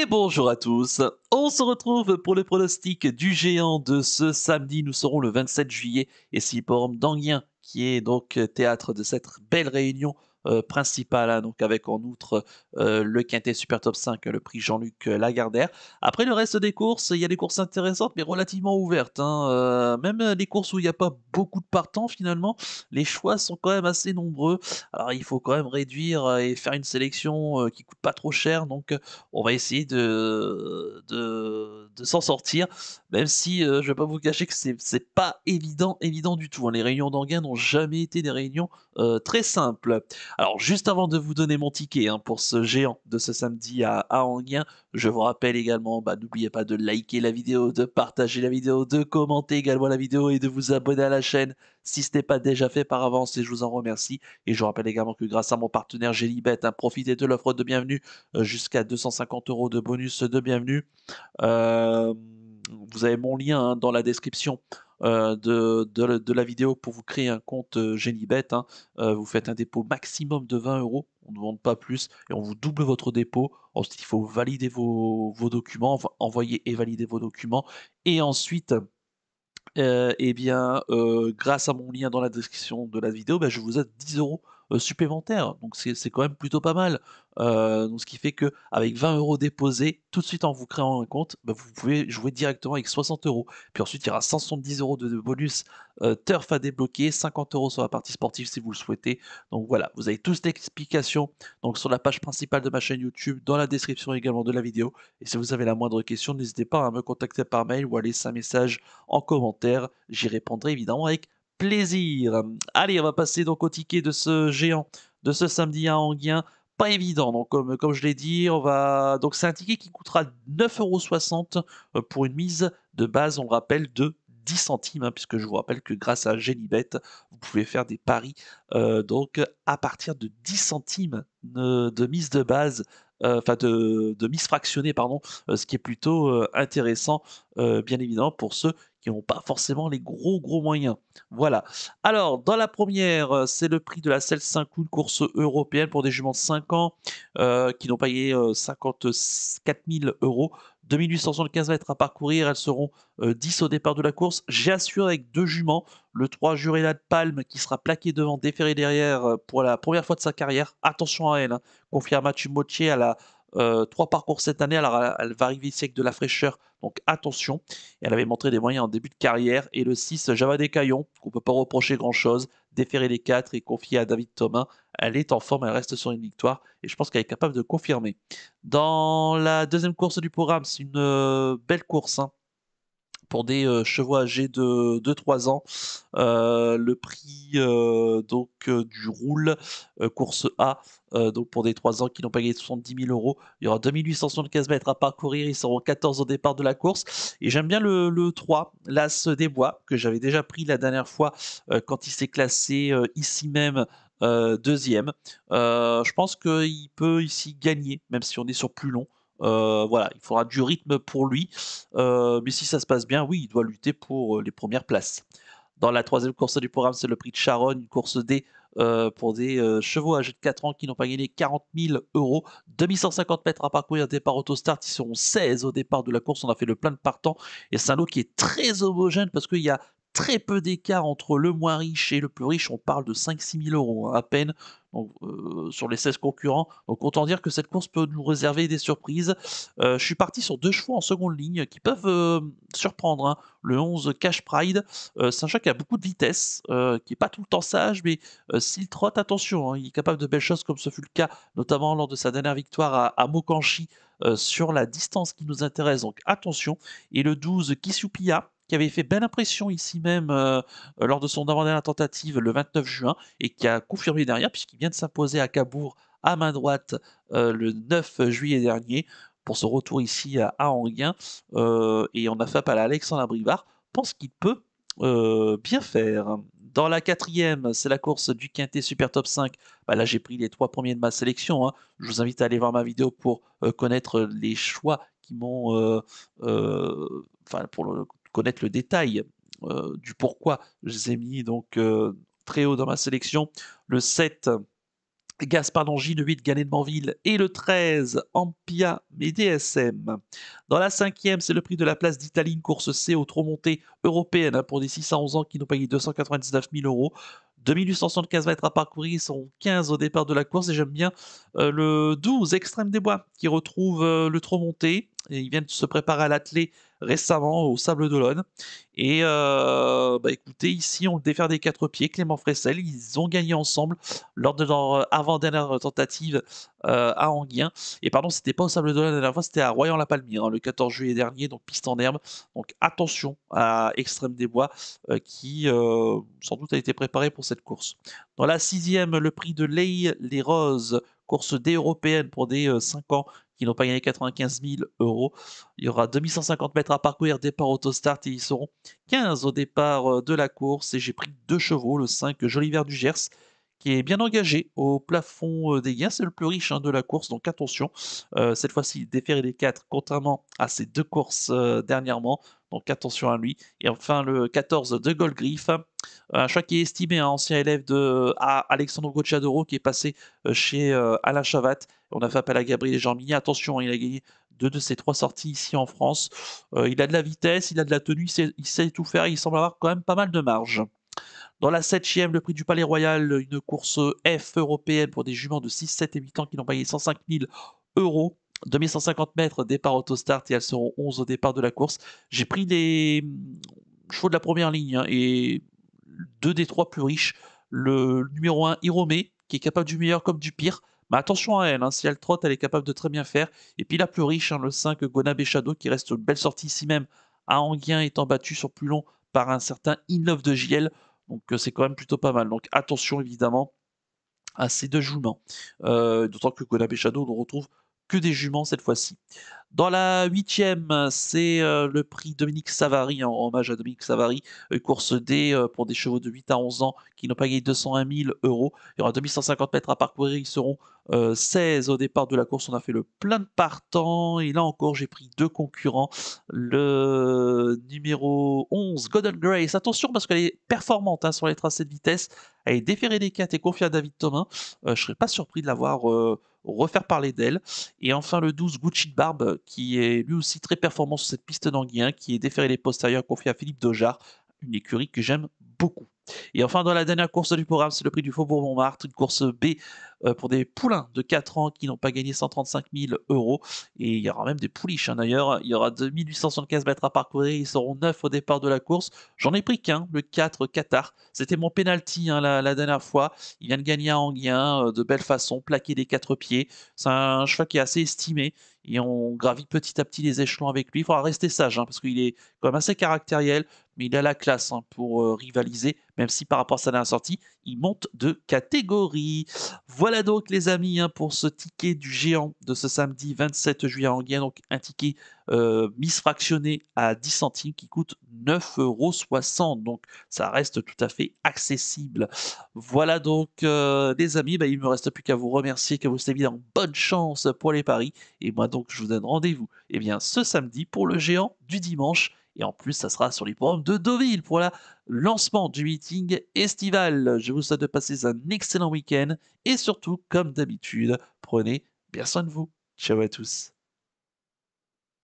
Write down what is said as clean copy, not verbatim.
Et bonjour à tous. On se retrouve pour le pronostic du géant de ce samedi. Nous serons le 27 juillet et c'est l'hippodrome d'Anguien qui est donc théâtre de cette belle réunion principale, hein, donc avec en outre le Quintet Super Top 5, le prix Jean-Luc Lagardère. Après le reste des courses, il y a des courses intéressantes mais relativement ouvertes, hein. Même les courses où il n'y a pas beaucoup de partants finalement, les choix sont quand même assez nombreux. Alors il faut quand même réduire et faire une sélection qui coûte pas trop cher, donc on va essayer de s'en sortir, même si, je vais pas vous cacher que c'est pas évident du tout, hein. Les réunions d'Anguin n'ont jamais été des réunions, très simples. Alors juste avant de vous donner mon ticket, hein, pour ce géant de ce samedi à Anguin, je vous rappelle également, bah, n'oubliez pas de liker la vidéo, de partager la vidéo, de commenter également la vidéo et de vous abonner à la chaîne si ce n'est pas déjà fait par avance et je vous en remercie. Et je vous rappelle également que grâce à mon partenaire Gélibet, hein, profitez de l'offre de bienvenue jusqu'à 250 € de bonus de bienvenue. Euh, Vous avez mon lien, hein, dans la description de la vidéo pour vous créer un compte Génibet, hein. Vous faites un dépôt maximum de 20 euros, on ne demande pas plus, et on vous double votre dépôt. Ensuite, il faut valider vos documents, enfin, envoyer et valider vos documents. Et ensuite, eh bien, grâce à mon lien dans la description de la vidéo, bah, je vous aide 10 € supplémentaires. Donc c'est quand même plutôt pas mal. Donc ce qui fait qu'avec 20 € déposés, tout de suite en vous créant un compte, bah, vous pouvez jouer directement avec 60 €. Puis ensuite, il y aura 170 € de bonus, turf à débloquer, 50 € sur la partie sportive si vous le souhaitez. Donc voilà, vous avez tous l'explication donc sur la page principale de ma chaîne YouTube, dans la description également de la vidéo. Et si vous avez la moindre question, n'hésitez pas à me contacter par mail ou à laisser un message en commentaire. J'y répondrai évidemment avec plaisir. Allez, on va passer donc au ticket de ce géant de ce samedi à Anguien. Pas évident, donc comme je l'ai dit, on va donc c'est un ticket qui coûtera 9,60 € pour une mise de base, on le rappelle, de 10 centimes, hein, puisque je vous rappelle que grâce à Genibet, vous pouvez faire des paris donc à partir de 10 centimes de mise de base, enfin de mise fractionnée, pardon, ce qui est plutôt intéressant, bien évidemment, pour ceux qui n'ont pas forcément les gros moyens. Voilà. Alors, dans la première, c'est le prix de la selle Saint-Cloud, course européenne pour des juments de 5 ans qui n'ont payé 54 000 €. 2875 mètres à parcourir, elles seront 10 au départ de la course. J'ai assuré avec deux juments, le 3 Jurella de Palme qui sera plaqué devant, déféré derrière pour la première fois de sa carrière. Attention à elle, hein. Confiée à Mathieu Mottier, elle a 3 parcours cette année, alors elle va arriver ici avec de la fraîcheur, donc attention. Et elle avait montré des moyens en début de carrière. Et le 6, Java des Caillons, qu'on ne peut pas reprocher grand-chose, déférer les 4 et confier à David Thomas. Elle est en forme, elle reste sur une victoire et je pense qu'elle est capable de confirmer. Dans la deuxième course du programme, c'est une belle course, hein, pour des chevaux âgés de 3 ans. Le prix donc du roule, course A, donc pour des 3 ans qui n'ont pas gagné 70 000 €. Il y aura 2875 mètres à parcourir, ils seront 14 au départ de la course. Et j'aime bien le 3, l'As des Bois, que j'avais déjà pris la dernière fois quand il s'est classé ici même. Deuxième. Je pense qu'il peut ici gagner, même si on est sur plus long. Voilà, il faudra du rythme pour lui. Mais si ça se passe bien, oui, il doit lutter pour les premières places. Dans la troisième course du programme, c'est le prix de Charonne, une course D pour des chevaux âgés de 4 ans qui n'ont pas gagné 40 000 €. 2150 mètres à parcourir, départ autostart. Ils seront 16 au départ de la course. On a fait le plein de partants. Et c'est un lot qui est très homogène parce qu'il y a très peu d'écart entre le moins riche et le plus riche. On parle de 5 000 à 6 000 € hein, à peine, donc, sur les 16 concurrents. Donc autant dire que cette course peut nous réserver des surprises. Je suis parti sur deux chevaux en seconde ligne qui peuvent surprendre, hein. Le 11 Cash Pride, c'est un chat qui a beaucoup de vitesse, qui est pas tout le temps sage, mais s'il trotte, attention, hein, il est capable de belles choses comme ce fut le cas notamment lors de sa dernière victoire à Mokanchi, sur la distance qui nous intéresse, donc attention. Et le 12 Kisupia, qui avait fait belle impression ici même lors de son avant-dernière tentative le 29 juin et qui a confirmé derrière puisqu'il vient de s'imposer à Cabourg à main droite le 9 juillet dernier pour ce retour ici à Anguien. Et on a fait appel à Alexandre Abrivard, pense qu'il peut bien faire. Dans la quatrième, c'est la course du Quintet Super Top 5. Bah là, j'ai pris les 3 premiers de ma sélection, hein. Je vous invite à aller voir ma vidéo pour connaître les choix qui m'ont... Enfin, pour connaître le détail du pourquoi je les ai mis donc très haut dans ma sélection. Le 7, Gaspard Longis, le 8, Ganet de Banville et le 13, Ampia et DSM. Dans la cinquième, c'est le prix de la place d'Italie, une course C au trop montée européenne, hein, pour des 6 à 11 ans qui n'ont payé 299 000 euros. 2875 mètres à parcourir, ils sont 15 au départ de la course et j'aime bien le 12, Extrême des Bois, qui retrouve le trop monté. Et ils viennent de se préparer à l'attelé récemment au Sable d'Olonne. Et bah écoutez, ici on le défère des quatre pieds, Clément Fressel, ils ont gagné ensemble lors de leur avant-dernière tentative à Anguien. Et pardon, c'était pas au Sable d'Olonne la dernière fois, c'était à Royan-la-Palmyre, hein, le 14 juillet dernier, donc piste en herbe. Donc attention à Extrême des Bois, qui sans doute a été préparé pour cette course. Dans la sixième, le prix de Leigh les Roses, course D européenne pour des 5 ans qui n'ont pas gagné 95 000 euros. Il y aura 2150 mètres à parcourir, départ autostart et ils seront 15 au départ de la course. Et j'ai pris deux chevaux, le 5 Joliver du Gers, qui est bien engagé au plafond des gains. C'est le plus riche, hein, de la course, donc attention. Cette fois-ci, il défère les 4, contrairement à ses deux courses dernièrement. Donc attention à lui. Et enfin, le 14 de Goldgriff, un choix qui est estimé, un ancien élève de Alexandre Gocciadoro qui est passé chez Alain Chavat. On a fait appel à Gabriel Jean-Mini. Attention, hein, il a gagné deux de ses trois sorties ici en France. Il a de la vitesse, il a de la tenue, il sait tout faire. Il semble avoir quand même pas mal de marge. Dans la septième, le prix du Palais Royal, une course F européenne pour des juments de 6, 7 et 8 ans qui n'ont payé 105 000 euros. 2150 mètres, départ autostart et elles seront 11 au départ de la course. J'ai pris les chevaux de la première ligne, hein, et deux des trois plus riches. Le numéro 1, Hiromé, qui est capable du meilleur comme du pire. Mais attention à elle, hein, si elle trotte, elle est capable de très bien faire. Et puis la plus riche, hein, le 5, Gonabé Shadow, qui reste une belle sortie ici même à Anguien, étant battu sur plus long par un certain Inlove de JL. Donc c'est quand même plutôt pas mal. Donc attention évidemment à ces deux juments. D'autant que Gonabé Shadow, on ne retrouve que des juments cette fois-ci. Dans la huitième, c'est le prix Dominique Savary, en hommage à Dominique Savary, course D pour des chevaux de 8 à 11 ans qui n'ont pas gagné 201 000 euros. Il y aura 2150 mètres à parcourir, ils seront 16 au départ de la course. On a fait le plein de partants et là encore, j'ai pris deux concurrents. Le numéro 11, Golden Grace. Attention parce qu'elle est performante, hein, sur les tracés de vitesse. Elle est déférée des 4 et confiée à David Thomas. Je ne serais pas surpris de l'avoir refaire parler d'elle. Et enfin le 12, Gucci de Barbe, qui est lui aussi très performant sur cette piste d'Anguien, qui est déféré les postérieurs, confié à Philippe Dojar, une écurie que j'aime beaucoup. Et enfin, dans la dernière course du programme, c'est le prix du Faubourg Montmartre, une course B pour des poulains de 4 ans qui n'ont pas gagné 135 000 euros. Et il y aura même des pouliches, hein, d'ailleurs. Il y aura 2875 mètres à parcourir. Ils seront 9 au départ de la course. J'en ai pris qu'un, le 4 Qatar. C'était mon penalty, hein, la dernière fois. Il vient de gagner à Anguien de belle façon, plaqué des 4 pieds. C'est un cheval qui est assez estimé et on gravit petit à petit les échelons avec lui. Il faudra rester sage, hein, parce qu'il est quand même assez caractériel, mais il a la classe, hein, pour rivaliser, même si par rapport à sa dernière sortie, il monte de catégorie. Voilà donc les amis, hein, pour ce ticket du géant de ce samedi 27 juillet à Anguien, donc un ticket misfractionné à 10 centimes qui coûte 9,60 €. Donc ça reste tout à fait accessible. Voilà donc les amis, bah, il me reste plus qu'à vous remercier, qu'à vous souhaiter évidemment bonne chance pour les paris. Et moi donc je vous donne rendez-vous, eh bien, ce samedi pour le géant du dimanche. Et en plus, ça sera sur les programmes de Deauville pour le lancement du meeting estival. Je vous souhaite de passer un excellent week-end et surtout, comme d'habitude, prenez bien soin de vous. Ciao à tous.